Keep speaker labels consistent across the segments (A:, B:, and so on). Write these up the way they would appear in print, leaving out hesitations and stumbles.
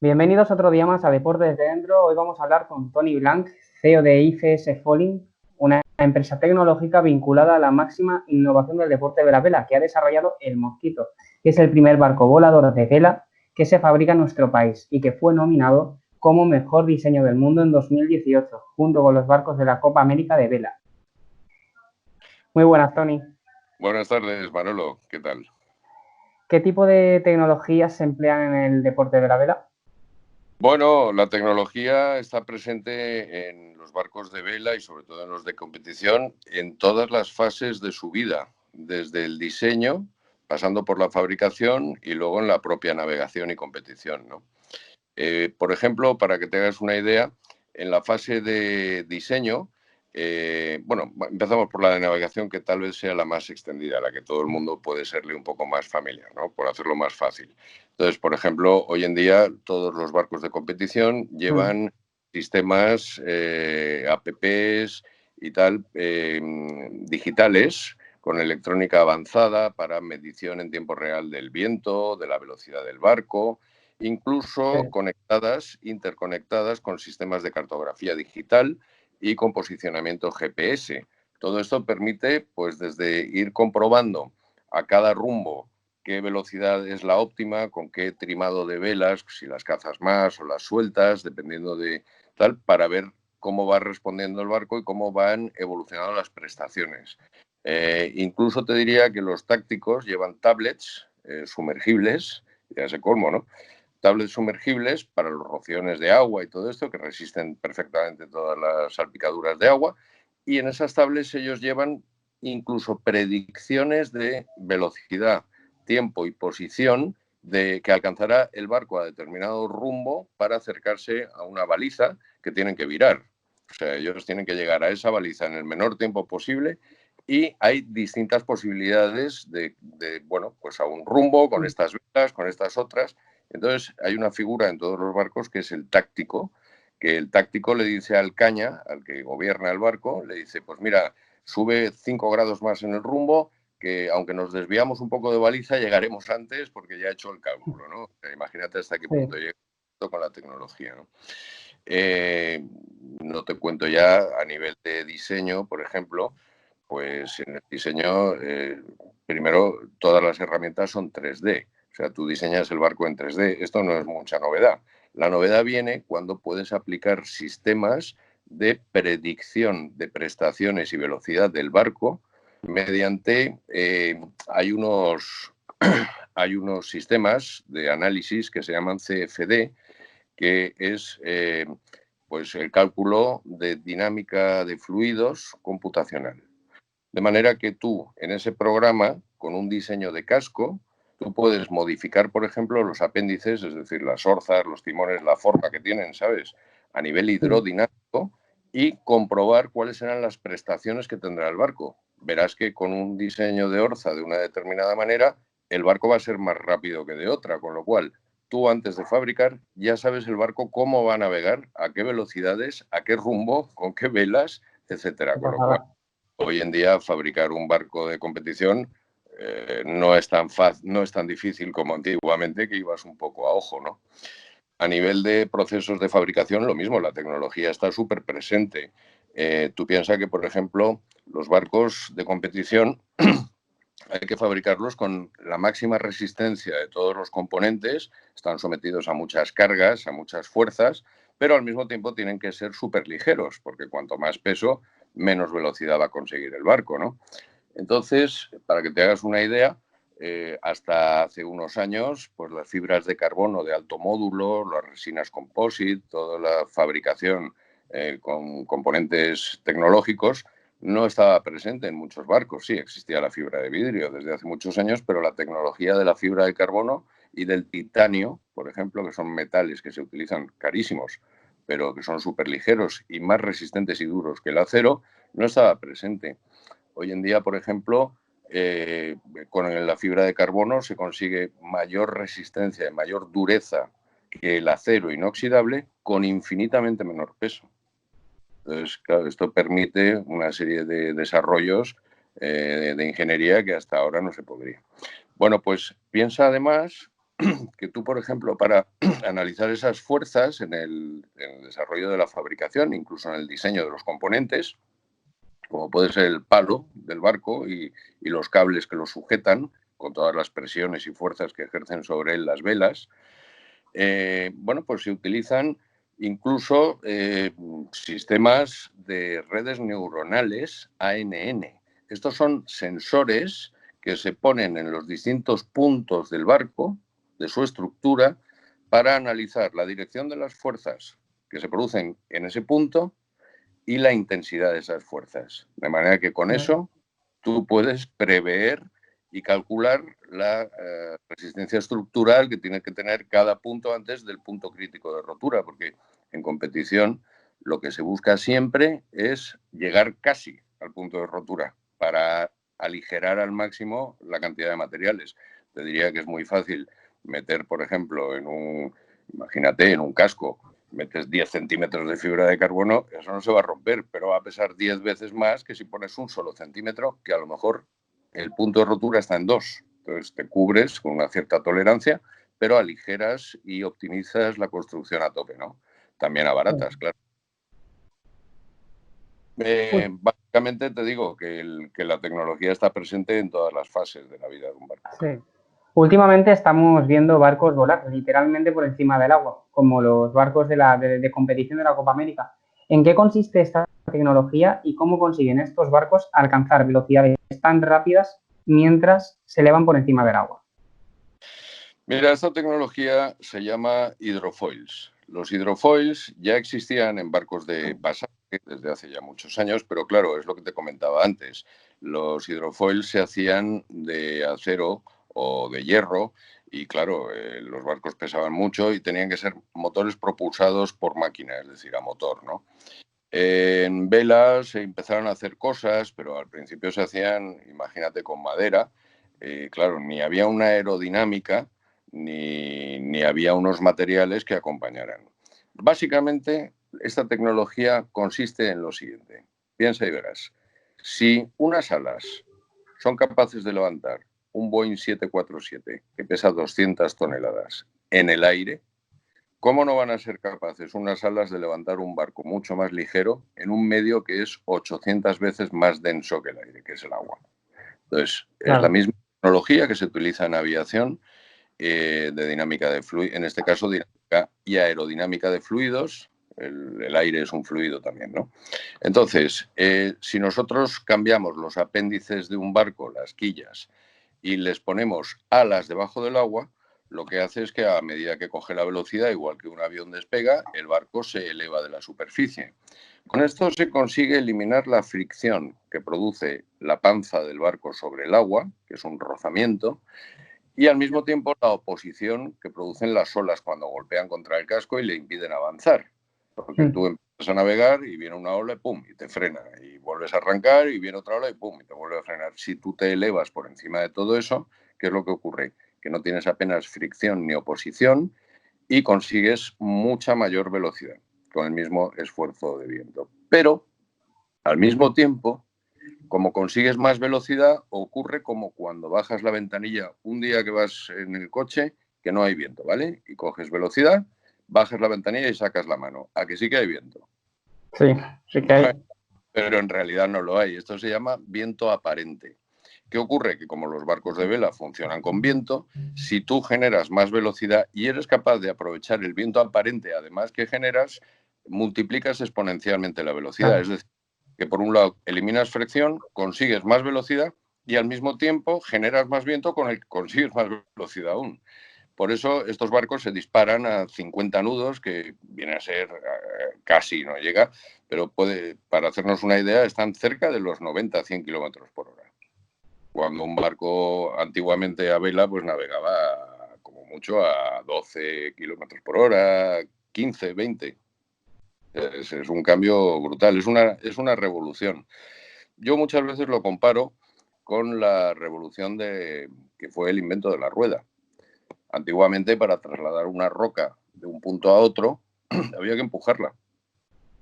A: Bienvenidos otro día más a Deporte desde Dentro. Hoy vamos a hablar con Tony Blanc, CEO de ICS Falling, una empresa tecnológica vinculada a la máxima innovación del deporte de la vela, que ha desarrollado el Mosquito, que es el primer barco volador de vela que se fabrica en nuestro país y que fue nominado como mejor diseño del mundo en 2018, junto con los barcos de la Copa América de Vela. Muy buenas, Tony.
B: Buenas tardes, Manolo. ¿Qué tal?
A: ¿Qué tipo de tecnologías se emplean en el deporte de la vela?
B: Bueno, la tecnología está presente en los barcos de vela y sobre todo en los de competición en todas las fases de su vida, desde el diseño, pasando por la fabricación y luego en la propia navegación y competición, ¿no? Por ejemplo, para que te hagas una idea, en la fase de diseño, empezamos por la de navegación, que tal vez sea la más extendida, la que todo el mundo puede serle un poco más familiar, ¿no? Por hacerlo más fácil. Entonces, por ejemplo, hoy en día todos los barcos de competición llevan sistemas, apps y tal, digitales, con electrónica avanzada para medición en tiempo real del viento, de la velocidad del barco, incluso interconectadas con sistemas de cartografía digital y con posicionamiento GPS. Todo esto permite, pues, desde ir comprobando a cada rumbo qué velocidad es la óptima, con qué trimado de velas, si las cazas más o las sueltas, dependiendo de tal, para ver cómo va respondiendo el barco y cómo van evolucionando las prestaciones. Incluso te diría que los tácticos llevan tablets sumergibles, ya sé colmo, ¿no? Tablets sumergibles para los rociones de agua y todo esto, que resisten perfectamente todas las salpicaduras de agua. Y en esas tablets ellos llevan incluso predicciones de velocidad, tiempo y posición de que alcanzará el barco a determinado rumbo para acercarse a una baliza que tienen que virar. O sea, ellos tienen que llegar a esa baliza en el menor tiempo posible y hay distintas posibilidades bueno, pues a un rumbo, con estas velas, con estas otras. Entonces, hay una figura en todos los barcos que es el táctico, que el táctico le dice al caña, al que gobierna el barco, le dice, pues mira, sube 5 grados más en el rumbo, que aunque nos desviamos un poco de baliza, llegaremos antes porque ya he hecho el cálculo, ¿no? Imagínate hasta qué punto llega con la tecnología, ¿no? No te cuento ya a nivel de diseño, por ejemplo, pues en el diseño, primero, todas las herramientas son 3D. O sea, tú diseñas el barco en 3D. Esto no es mucha novedad. La novedad viene cuando puedes aplicar sistemas de predicción de prestaciones y velocidad del barco mediante, hay unos sistemas de análisis que se llaman CFD, que es pues el cálculo de dinámica de fluidos computacional. De manera que tú, en ese programa, con un diseño de casco, tú puedes modificar, por ejemplo, los apéndices, es decir, las orzas, los timones, la forma que tienen, ¿sabes? A nivel hidrodinámico y comprobar cuáles serán las prestaciones que tendrá el barco. Verás que con un diseño de orza de una determinada manera, el barco va a ser más rápido que de otra, con lo cual tú antes de fabricar ya sabes el barco cómo va a navegar, a qué velocidades, a qué rumbo, con qué velas, etcétera. Con lo cual, hoy en día fabricar un barco de competición no es tan fácil, no es tan difícil como antiguamente, que ibas un poco a ojo, ¿no? A nivel de procesos de fabricación, lo mismo, la tecnología está súper presente. Tú piensas que, por ejemplo, los barcos de competición hay que fabricarlos con la máxima resistencia de todos los componentes, están sometidos a muchas cargas, a muchas fuerzas, pero al mismo tiempo tienen que ser súper ligeros, porque cuanto más peso, menos velocidad va a conseguir el barco, ¿no? Entonces, para que te hagas una idea, hasta hace unos años, pues las fibras de carbono de alto módulo, las resinas composite, toda la fabricación con componentes tecnológicos, no estaba presente en muchos barcos. Sí, existía la fibra de vidrio desde hace muchos años, pero la tecnología de la fibra de carbono y del titanio, por ejemplo, que son metales que se utilizan carísimos, pero que son súper ligeros y más resistentes y duros que el acero, no estaba presente. Hoy en día, por ejemplo, con la fibra de carbono se consigue mayor resistencia y mayor dureza que el acero inoxidable con infinitamente menor peso. Entonces, claro, esto permite una serie de desarrollos de ingeniería que hasta ahora no se podría. Bueno, pues piensa además que tú, por ejemplo, para analizar esas fuerzas en el desarrollo de la fabricación, incluso en el diseño de los componentes, como puede ser el palo del barco y los cables que lo sujetan, con todas las presiones y fuerzas que ejercen sobre él las velas, bueno, pues se utilizan incluso sistemas de redes neuronales ANN. Estos son sensores que se ponen en los distintos puntos del barco, de su estructura, para analizar la dirección de las fuerzas que se producen en ese punto y la intensidad de esas fuerzas. De manera que con eso tú puedes prever y calcular la resistencia estructural que tiene que tener cada punto antes del punto crítico de rotura, porque en competición lo que se busca siempre es llegar casi al punto de rotura para aligerar al máximo la cantidad de materiales. Te diría que es muy fácil meter, por ejemplo, imagínate, en un casco, metes 10 centímetros de fibra de carbono, eso no se va a romper, pero va a pesar 10 veces más que si pones un solo centímetro, que a lo mejor el punto de rotura está en 2. Entonces te cubres con una cierta tolerancia, pero aligeras y optimizas la construcción a tope, ¿no? También abaratas, claro. Básicamente te digo que la tecnología está presente en todas las fases de la vida de un barco.
A: Sí. Últimamente estamos viendo barcos volar literalmente por encima del agua, como los barcos de competición de la Copa América. ¿En qué consiste esta tecnología y cómo consiguen estos barcos alcanzar velocidades tan rápidas mientras se elevan por encima del agua?
B: Mira, esta tecnología se llama hidrofoils. Los hidrofoils ya existían en barcos de pasaje desde hace ya muchos años, pero claro, es lo que te comentaba antes. Los hidrofoils se hacían de acero o de hierro y claro, los barcos pesaban mucho y tenían que ser motores propulsados por máquina, es decir, a motor, ¿no? En vela se empezaron a hacer cosas, pero al principio se hacían, imagínate, con madera. Claro, ni había una aerodinámica ni había unos materiales que acompañaran. Básicamente, esta tecnología consiste en lo siguiente. Piensa y verás. Si unas alas son capaces de levantar un Boeing 747 que pesa 200 toneladas en el aire, ¿cómo no van a ser capaces unas alas de levantar un barco mucho más ligero en un medio que es 800 veces más denso que el aire, que es el agua? Entonces, es la
A: Claro.
B: misma tecnología que se utiliza en aviación de dinámica de fluidos, en este caso dinámica y aerodinámica de fluidos. El aire es un fluido también, ¿no? Entonces, si nosotros cambiamos los apéndices de un barco, las quillas, y les ponemos alas debajo del agua, lo que hace es que a medida que coge la velocidad, igual que un avión despega, el barco se eleva de la superficie. Con esto se consigue eliminar la fricción que produce la panza del barco sobre el agua, que es un rozamiento, y al mismo tiempo la oposición que producen las olas cuando golpean contra el casco y le impiden avanzar. Porque tú empiezas a navegar y viene una ola y pum, y te frena. Y vuelves a arrancar y viene otra ola y pum, y te vuelve a frenar. Si tú te elevas por encima de todo eso, ¿qué es lo que ocurre? Que no tienes apenas fricción ni oposición y consigues mucha mayor velocidad con el mismo esfuerzo de viento. Pero, al mismo tiempo, como consigues más velocidad, ocurre como cuando bajas la ventanilla un día que vas en el coche, que no hay viento, ¿vale? Y coges velocidad, bajas la ventanilla y sacas la mano. ¿A que sí que hay viento?
A: Sí, sí que hay.
B: Pero en realidad no lo hay. Esto se llama viento aparente. ¿Qué ocurre? Que como los barcos de vela funcionan con viento, si tú generas más velocidad y eres capaz de aprovechar el viento aparente, además que generas, multiplicas exponencialmente la velocidad.
A: Claro.
B: Es decir, que por un lado eliminas fricción, consigues más velocidad y al mismo tiempo generas más viento con el que consigues más velocidad aún. Por eso estos barcos se disparan a 50 nudos, que viene a ser casi, no llega, pero para hacernos una idea, están cerca de los 90-100 kilómetros por hora. Cuando un barco antiguamente a vela, pues navegaba como mucho a 12 kilómetros por hora, 15, 20. Es un cambio brutal, es una revolución. Yo muchas veces lo comparo con la revolución que fue el invento de la rueda. Antiguamente, para trasladar una roca de un punto a otro, había que empujarla.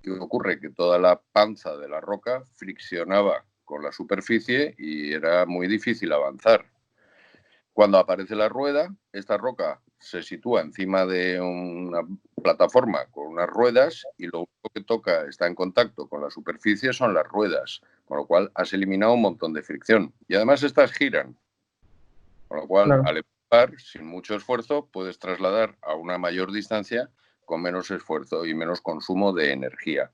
B: ¿Qué ocurre? Que toda la panza de la roca friccionaba con la superficie y era muy difícil avanzar. Cuando aparece la rueda, esta roca se sitúa encima de una plataforma con unas ruedas y lo único que toca, está en contacto con la superficie, son las ruedas, con lo cual has eliminado un montón de fricción. Y además estas giran, con lo cual
A: Claro,
B: al empujar, sin mucho esfuerzo, puedes trasladar a una mayor distancia con menos esfuerzo y menos consumo de energía.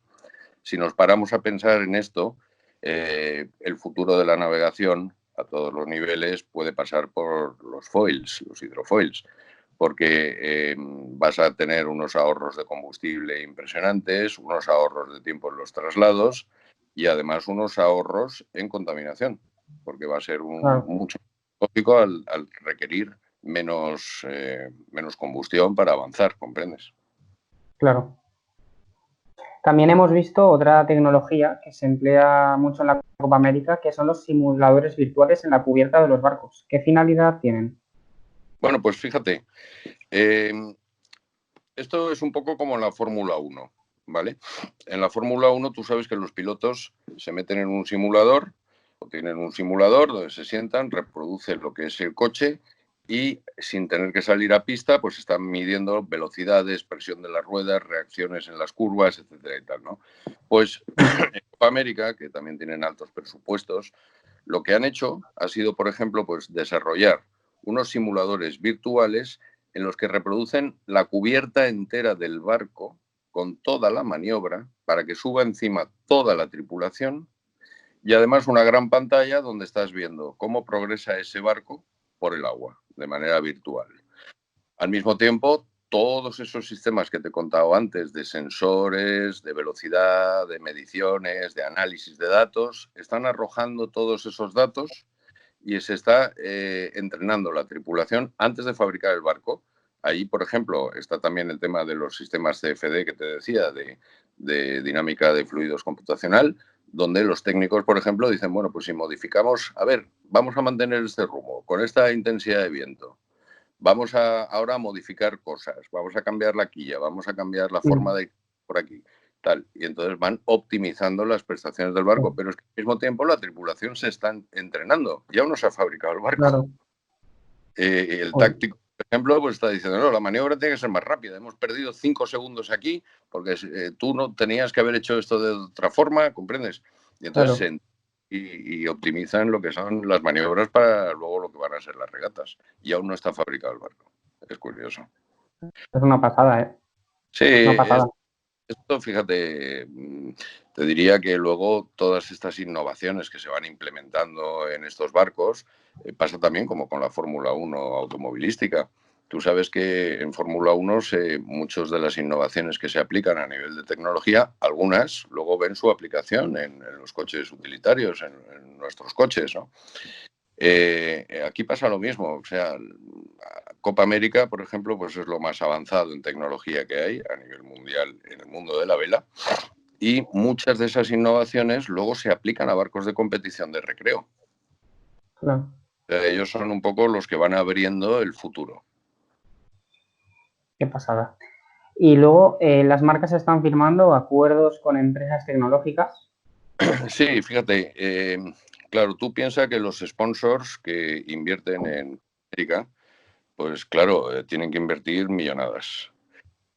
B: Si nos paramos a pensar en esto, el futuro de la navegación a todos los niveles puede pasar por los foils, los hidrofoils, porque vas a tener unos ahorros de combustible impresionantes, unos ahorros de tiempo en los traslados y además unos ahorros en contaminación, porque va a ser
A: claro,
B: mucho más lógico al requerir menos combustión para avanzar, ¿comprendes?
A: claro. También hemos visto otra tecnología que se emplea mucho en la Copa América, que son los simuladores virtuales en la cubierta de los barcos. ¿Qué finalidad tienen?
B: Bueno, pues fíjate, eh, esto es un poco como en la Fórmula 1, ¿vale? En la Fórmula 1 tú sabes que los pilotos se meten en un simulador o tienen un simulador donde se sientan, reproducen lo que es el coche y sin tener que salir a pista, pues están midiendo velocidades, presión de las ruedas, reacciones en las curvas, etcétera y tal, ¿no? Pues en Copa América, que también tienen altos presupuestos, lo que han hecho ha sido, por ejemplo, pues desarrollar unos simuladores virtuales en los que reproducen la cubierta entera del barco con toda la maniobra para que suba encima toda la tripulación y además una gran pantalla donde estás viendo cómo progresa ese barco por el agua de manera virtual. Al mismo tiempo, todos esos sistemas que te he contado antes de sensores, de velocidad, de mediciones, de análisis de datos, están arrojando todos esos datos y se está entrenando la tripulación antes de fabricar el barco. Ahí, por ejemplo, está también el tema de los sistemas CFD que te decía, de dinámica de fluidos computacional, donde los técnicos, por ejemplo, dicen, bueno, pues si modificamos, a ver, vamos a mantener este rumbo con esta intensidad de viento, vamos ahora a modificar cosas, vamos a cambiar la quilla, vamos a cambiar la forma
A: Mm,
B: de por aquí, tal. Y entonces van optimizando las prestaciones del barco,
A: sí,
B: pero es que al mismo tiempo la tripulación se está entrenando. Ya uno se ha fabricado el barco.
A: claro.
B: El
A: Joder,
B: táctico, por ejemplo, pues está diciendo, no, la maniobra tiene que ser más rápida. Hemos perdido 5 segundos aquí porque tú no tenías que haber hecho esto de otra forma, ¿comprendes? Y entonces
A: claro.
B: y optimizan lo que son las maniobras para luego lo que van a ser las regatas. Y aún no está fabricado el barco. Es curioso.
A: Es una pasada, ¿eh?
B: Sí,
A: Es una pasada.
B: esto, fíjate, te diría que luego todas estas innovaciones que se van implementando en estos barcos pasa también como con la Fórmula 1 automovilística. Tú sabes que en Fórmula 1 muchas de las innovaciones que se aplican a nivel de tecnología, algunas luego ven su aplicación en los coches utilitarios, en nuestros coches, ¿no? Aquí pasa lo mismo, o sea, Copa América, por ejemplo, pues es lo más avanzado en tecnología que hay a nivel mundial en el mundo de la vela y muchas de esas innovaciones luego se aplican a barcos de competición de recreo.
A: Claro.
B: Ellos son un poco los que van abriendo el futuro.
A: Qué pasada. Y luego las marcas están firmando acuerdos con empresas tecnológicas.
B: Sí, fíjate, claro, tú piensas que los sponsors que invierten en América, pues claro, tienen que invertir millonadas.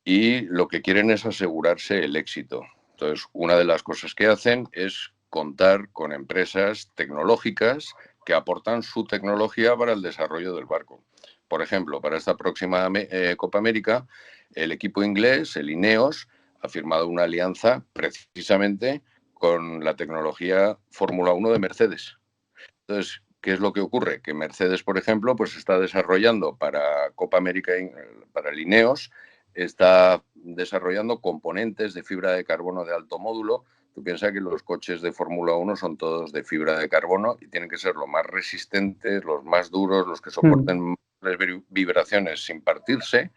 B: Y lo que quieren es asegurarse el éxito. Entonces, una de las cosas que hacen es contar con empresas tecnológicas que aportan su tecnología para el desarrollo del barco. Por ejemplo, para esta próxima Copa América, el equipo inglés, el INEOS, ha firmado una alianza precisamente con la tecnología Fórmula 1 de Mercedes. Entonces, ¿qué es lo que ocurre? Que Mercedes, por ejemplo, pues está desarrollando para Copa América, para el INEOS, está desarrollando componentes de fibra de carbono de alto módulo. Tú piensas que los coches de Fórmula 1 son todos de fibra de carbono y tienen que ser los más resistentes, los más duros, los que
A: Mm,
B: soporten las vibraciones sin partirse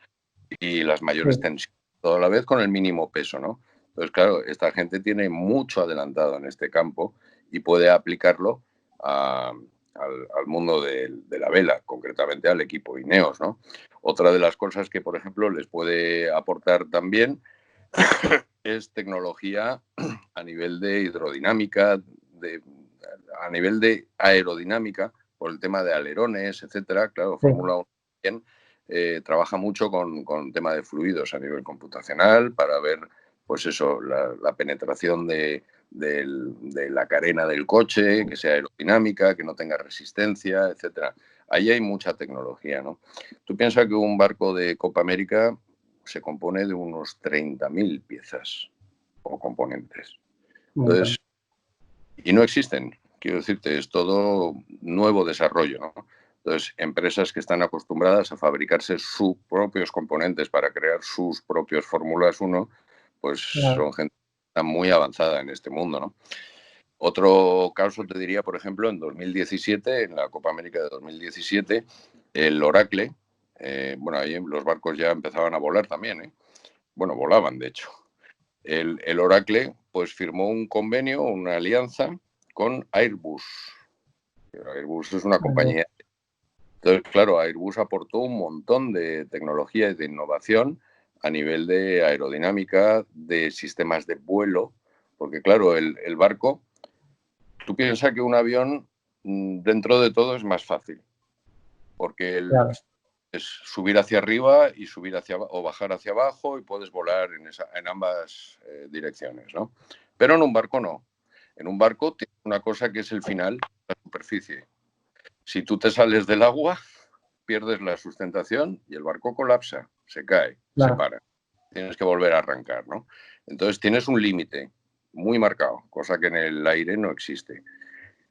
B: y las mayores
A: sí,
B: tensiones, toda la vez con el mínimo peso, ¿no? Entonces, claro, esta gente tiene mucho adelantado en este campo y puede aplicarlo al mundo de la vela, concretamente al equipo INEOS, ¿no? Otra de las cosas que, por ejemplo, les puede aportar también es tecnología a nivel de hidrodinámica, a nivel de aerodinámica, por el tema de alerones, etcétera. Claro,
A: Sí.
B: Fórmula 1 también trabaja mucho con tema de fluidos a nivel computacional para ver, pues eso, la penetración de la carena del coche, que sea aerodinámica, que no tenga resistencia, etcétera. Ahí hay mucha tecnología, ¿no? Tú piensas que un barco de Copa América se compone de unos 30.000 piezas o componentes. Entonces, y no existen. Quiero decirte, es todo nuevo desarrollo, ¿no? Entonces, empresas que están acostumbradas a fabricarse sus propios componentes para crear sus propios Fórmulas 1, pues son gente que está muy avanzada en este mundo, ¿no? Otro caso te diría, por ejemplo, en 2017, en la Copa América de 2017, el Oracle, bueno, ahí los barcos ya empezaban a volar también, ¿eh? Bueno, volaban, de hecho. El Oracle, pues firmó un convenio, una alianza con Airbus. Airbus es una compañía. Entonces, claro, Airbus aportó un montón de tecnología y de innovación a nivel de aerodinámica, de sistemas de vuelo, porque claro, el barco, tú piensas que un avión dentro de todo es más fácil, porque es subir hacia arriba y subir hacia o bajar hacia abajo y puedes volar en ambas direcciones, ¿no? Pero en un barco no. En un barco tienes una cosa que es el final, la superficie. Si tú te sales del agua, pierdes la sustentación y el barco colapsa, se cae, se para. Tienes que volver a arrancar, ¿no? Entonces tienes un límite muy marcado, cosa que en el aire no existe.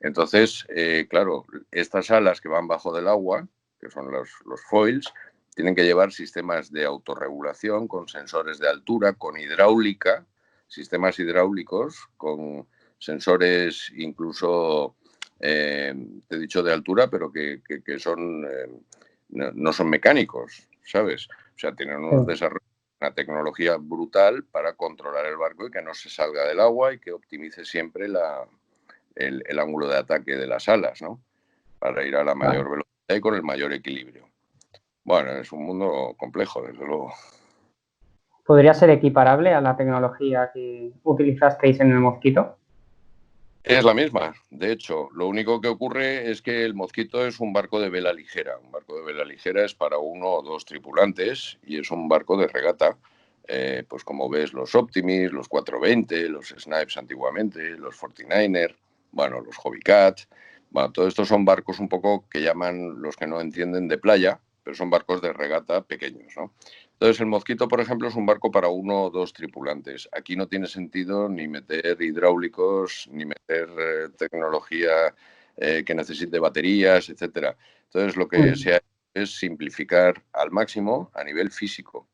B: Entonces, claro, estas alas que van bajo del agua, que son los foils, tienen que llevar sistemas de autorregulación con sensores de altura, con hidráulica, sistemas hidráulicos, con sensores incluso, te he dicho de altura, pero que son, no son mecánicos, ¿sabes? O sea, tienen unos desarrollos, una tecnología brutal para controlar el barco y que no se salga del agua y que optimice siempre el ángulo de ataque de las alas, ¿no? Para ir a la mayor velocidad y con el mayor equilibrio. Bueno, es un mundo complejo, desde luego.
A: ¿Podría ser equiparable a la tecnología que utilizasteis en el Mosquito?
B: Es la misma, de hecho. Lo único que ocurre es que el Mosquito es un barco de vela ligera. Un barco de vela ligera es para uno o dos tripulantes y es un barco de regata. Pues como ves, los Optimis, los 420, los Snipes antiguamente, los 49er, bueno, los Hobbycat. Bueno, todos estos son barcos un poco que llaman los que no entienden de playa, pero son barcos de regata pequeños, ¿no? Entonces, el Mosquito, por ejemplo, es un barco para uno o dos tripulantes. Aquí no tiene sentido ni meter hidráulicos, ni meter tecnología que necesite baterías, etcétera. Entonces, lo que se hace es simplificar al máximo a nivel físico,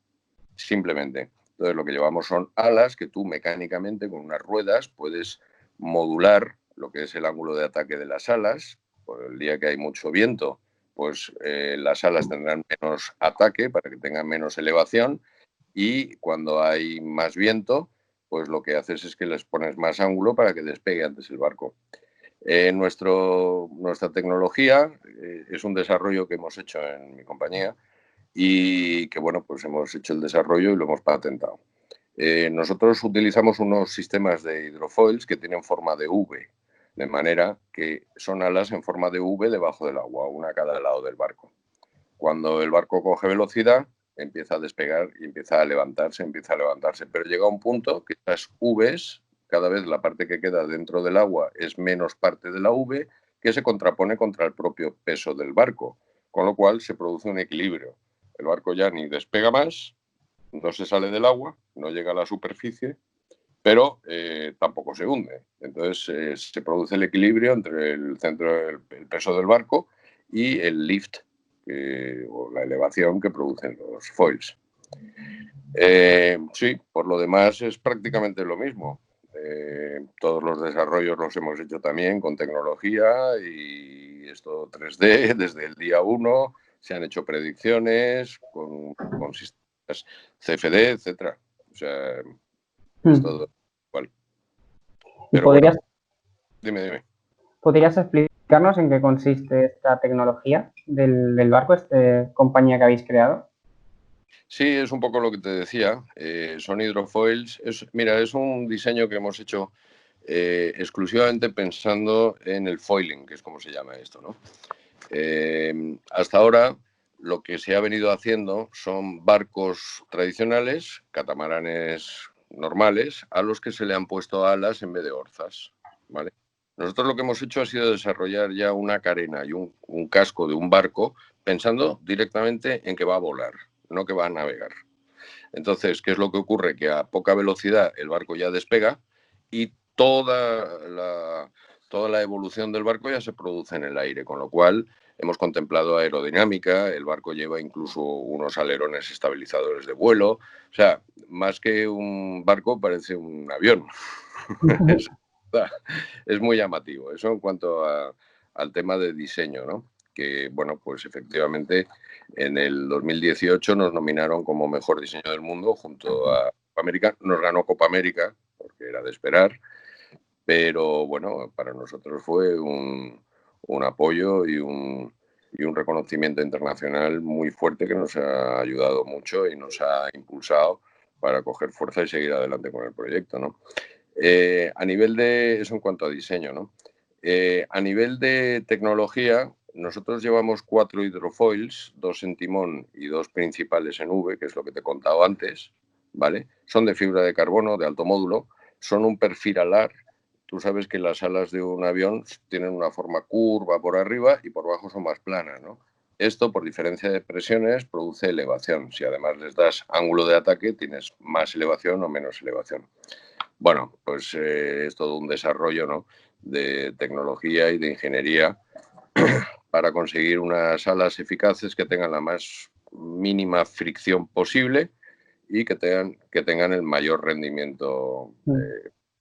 B: simplemente. Entonces, lo que llevamos son alas que tú mecánicamente con unas ruedas puedes modular lo que es el ángulo de ataque de las alas. Por el día que hay mucho viento, pues las alas tendrán menos ataque para que tengan menos elevación y cuando hay más viento, pues lo que haces es que les pones más ángulo para que despegue antes el barco. Nuestra tecnología es un desarrollo que hemos hecho en mi compañía y que, bueno, pues hemos hecho el desarrollo y lo hemos patentado. Nosotros utilizamos unos sistemas de hidrofoils que tienen forma de V, de manera que son alas en forma de V debajo del agua, una a cada lado del barco. Cuando el barco coge velocidad, empieza a despegar y empieza a levantarse, pero llega un punto que estas Vs, cada vez la parte que queda dentro del agua es menos parte de la V, que se contrapone contra el propio peso del barco, con lo cual se produce un equilibrio. El barco ya ni despega más, no se sale del agua, no llega a la superficie, pero tampoco se hunde. Entonces se produce el equilibrio entre el centro, el peso del barco y el lift o la elevación que producen los foils. Sí, por lo demás es prácticamente lo mismo. Todos los desarrollos los hemos hecho también con tecnología y esto 3D desde el día 1. Se han hecho predicciones con sistemas CFD, etcétera. O sea, es todo igual. Pero bueno, dime.
A: ¿Podrías explicarnos en qué consiste esta tecnología del barco, esta compañía que habéis creado?
B: Sí, es un poco lo que te decía. Son hidrofoils. Mira, es un diseño que hemos hecho exclusivamente pensando en el foiling, que es como se llama esto, ¿no? Hasta ahora lo que se ha venido haciendo son barcos tradicionales, catamaranes normales, a los que se le han puesto alas en vez de orzas, ¿vale? Nosotros lo que hemos hecho ha sido desarrollar ya una carena y un casco de un barco pensando directamente en que va a volar, no que va a navegar. Entonces, ¿qué es lo que ocurre? Que a poca velocidad el barco ya despega y toda la evolución del barco ya se produce en el aire, con lo cual hemos contemplado aerodinámica, el barco lleva incluso unos alerones estabilizadores de vuelo, o sea, más que un barco parece un avión. Es muy llamativo, eso en cuanto al tema de diseño, ¿no? Que, bueno, pues efectivamente en el 2018 nos nominaron como mejor diseño del mundo junto a Copa América. Nos ganó Copa América, porque era de esperar, pero bueno, para nosotros fue un apoyo y un reconocimiento internacional muy fuerte que nos ha ayudado mucho y nos ha impulsado para coger fuerza y seguir adelante con el proyecto, ¿no? A nivel de eso en cuanto a diseño, ¿no? A nivel de tecnología, nosotros llevamos 4 hidrofoils, 2 en timón y 2 principales en V, que es lo que te he contado antes, ¿vale? Son de fibra de carbono, de alto módulo, son un perfil alar. Tú sabes que las alas de un avión tienen una forma curva por arriba y por abajo son más planas, ¿no? Esto, por diferencia de presiones, produce elevación. Si además les das ángulo de ataque, tienes más elevación o menos elevación. Bueno, pues es todo un desarrollo, ¿no?, de tecnología y de ingeniería para conseguir unas alas eficaces que tengan la más mínima fricción posible y que tengan el mayor rendimiento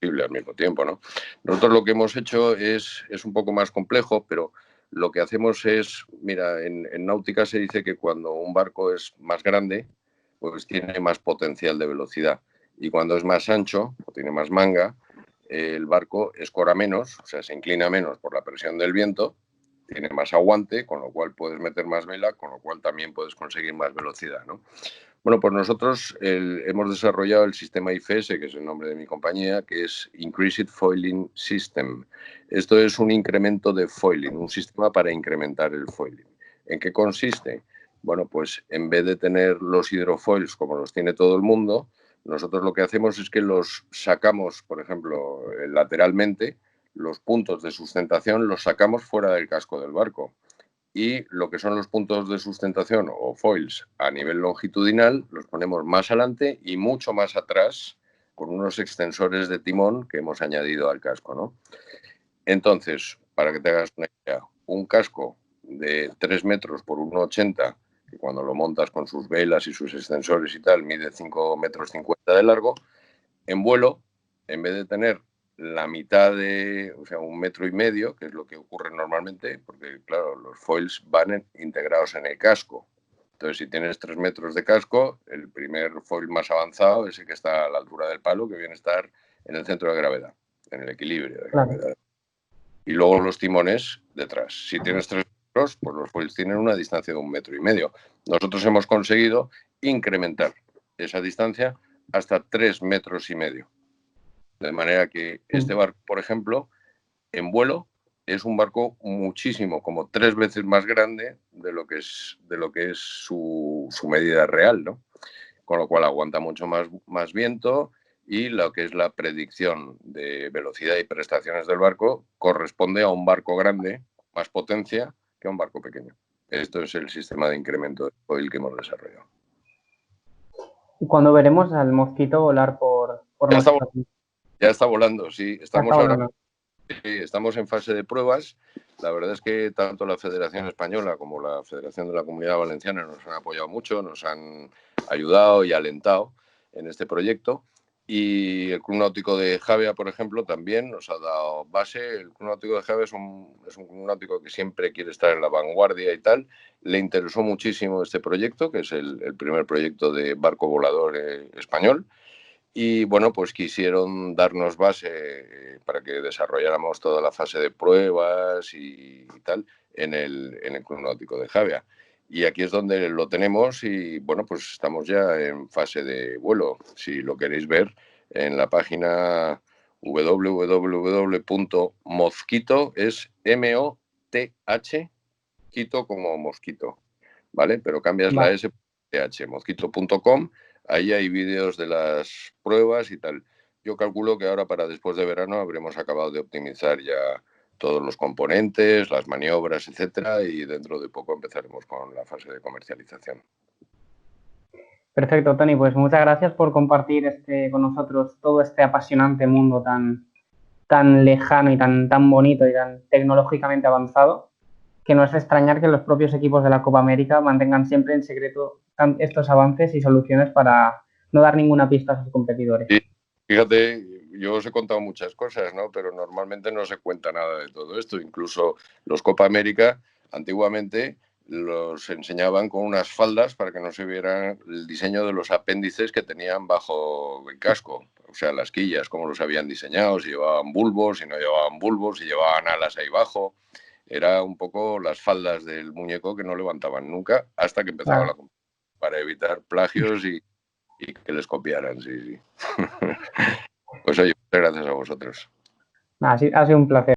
B: posible al mismo tiempo, ¿no? Nosotros lo que hemos hecho es un poco más complejo, pero lo que hacemos es, mira, en náutica se dice que cuando un barco es más grande, pues tiene más potencial de velocidad. Y cuando es más ancho o tiene más manga, el barco escora menos, o sea, se inclina menos por la presión del viento, tiene más aguante, con lo cual puedes meter más vela, con lo cual también puedes conseguir más velocidad, ¿no? Bueno, pues nosotros hemos desarrollado el sistema IFS, que es el nombre de mi compañía, que es Increased Foiling System. Esto es un incremento de foiling, un sistema para incrementar el foiling. ¿En qué consiste? Bueno, pues en vez de tener los hidrofoils como los tiene todo el mundo, nosotros lo que hacemos es que los sacamos, por ejemplo, lateralmente, los puntos de sustentación los sacamos fuera del casco del barco. Y lo que son los puntos de sustentación o foils a nivel longitudinal los ponemos más adelante y mucho más atrás con unos extensores de timón que hemos añadido al casco, ¿no? Entonces, para que te hagas una idea, un casco de 3 metros por 1,80, que cuando lo montas con sus velas y sus extensores y tal, mide 5,50 metros de largo, en vuelo, en vez de tener la mitad de, o sea, 1,5 metros, que es lo que ocurre normalmente, porque claro, los foils van integrados en el casco. Entonces, si tienes 3 metros de casco, el primer foil más avanzado es el que está a la altura del palo, que viene a estar en el centro de gravedad, en el equilibrio de gravedad. Y luego los timones detrás. Si tienes 3 metros, pues los foils tienen una distancia de 1,5 metros. Nosotros hemos conseguido incrementar esa distancia hasta 3,5 metros. De manera que este barco, por ejemplo, en vuelo es un barco muchísimo, como 3 veces más grande de lo que es su medida real, ¿no? Con lo cual aguanta mucho más viento y lo que es la predicción de velocidad y prestaciones del barco corresponde a un barco grande, más potencia, que a un barco pequeño. Esto es el sistema de incremento de foil que hemos desarrollado.
A: ¿Y cuándo veremos al mosquito volar por nuestra ciudad?
B: Ya está volando, sí. Estamos en fase de pruebas. La verdad es que tanto la Federación Española como la Federación de la Comunidad Valenciana nos han apoyado mucho, nos han ayudado y alentado en este proyecto. Y el Club Náutico de Javea, por ejemplo, también nos ha dado base. El Club Náutico de Javea es un club náutico que siempre quiere estar en la vanguardia y tal. Le interesó muchísimo este proyecto, que es el primer proyecto de barco volador español. Y bueno, pues quisieron darnos base para que desarrolláramos toda la fase de pruebas y tal en el Club Náutico de Javea. Y aquí es donde lo tenemos y bueno, pues estamos ya en fase de vuelo. Si lo queréis ver en la página www.mozquito, es MOTH Mosquito como mosquito, ¿vale? Pero cambias la
A: Vale.
B: S por TH, mosquito.com, ahí hay vídeos de las pruebas y tal. Yo calculo que ahora para después de verano habremos acabado de optimizar ya todos los componentes, las maniobras, etcétera, y dentro de poco empezaremos con la fase de comercialización.
A: Perfecto, Tony. Pues muchas gracias por compartir con nosotros todo este apasionante mundo tan lejano y tan bonito y tan tecnológicamente avanzado, que no es de extrañar que los propios equipos de la Copa América mantengan siempre en secreto estos avances y soluciones para no dar ninguna pista a sus competidores.
B: Y fíjate, yo os he contado muchas cosas, ¿no? Pero normalmente no se cuenta nada de todo esto. Incluso los Copa América, antiguamente los enseñaban con unas faldas para que no se viera el diseño de los apéndices que tenían bajo el casco. O sea, las quillas, cómo los habían diseñado, si llevaban bulbos, si no llevaban bulbos, si llevaban alas ahí abajo. Era un poco las faldas del muñeco que no levantaban nunca hasta que empezaba la
A: Claro.
B: competición, para evitar plagios y que les copiaran, sí, sí. Pues oye, muchas gracias a vosotros.
A: Ha sido un placer.